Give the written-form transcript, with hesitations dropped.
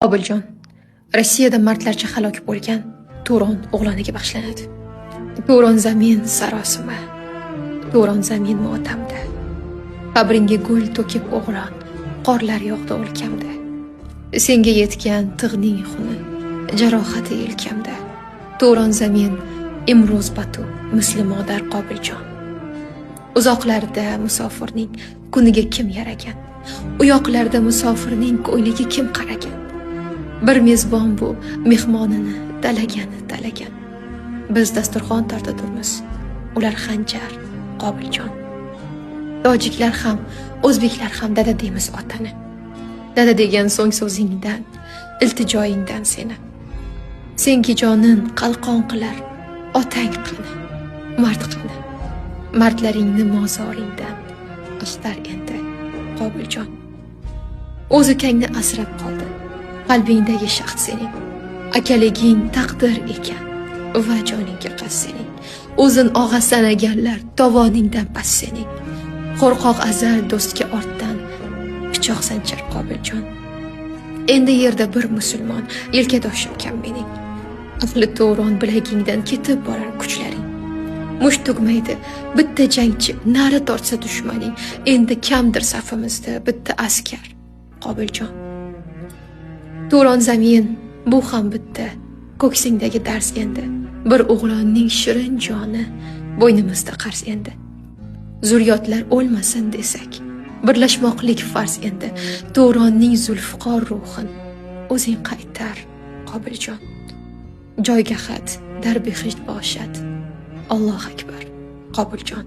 Qobiljon, Rossiyada mardlarcha halok bo'lgan Turon o'g'loniga bag'ishlanadi. Turon zamin sarosima, Turon zamin motamda. Qabringga gul to'kib o'g'lon, qorlar yog'di o'lkamda. Senga yetgan tig'ning xuni, jarohati yelkamda. Turon zamin imroz batu, muslimodar Qobiljon. Uzoqlarda musofirning kuniga kim yaragan? U yoqlarda musofirning ko'yliga kim qaragan? Bir mezbon bu mehmonini talagan. Biz dasturxon tortadurmiz, ular xanjar Qobiljon. Tojiklar ham, o'zbeklar ham dada deymiz otani. Dada degan so'ng so'zingdan, iltijoyingdan seni. Senki jonin qalqon qilar, otang qani, mard qani. Mardlaringni mozoringdan axtar endi Qobiljon. O'z ukangni asrab qoldi, qalbingdagi shaxt sening. Akaliging taqdir ekan va joningga qas sening. O'zin og'a sanaganlar tovoningdan pas sening. Qo'rqoq azal do'stga ortdan pichoq sanchar Qobiljon. Endi yerda bir musulmon yelkadoshim kam mening. Ahli Turon bilagingdan ketib borar kuchlaring. Mush tugmaydi bitta jangchi, nari tortsa dushmaning. Endi kamdir safimizda bitta askar Qobiljon. Turon zamin bu ham bitta ko'ksingdagi dars endi. Bir o'g'lonning shirin joni bo'ynimizda qarz endi. Zurriyotlar o'lmasin desak, birlashmoqlik farz endi. Turonning zulfiqor ruhin o'zing qaytar Qobiljon. Joyga xat, dar behishт бошад. Alloh akbar Qobiljon.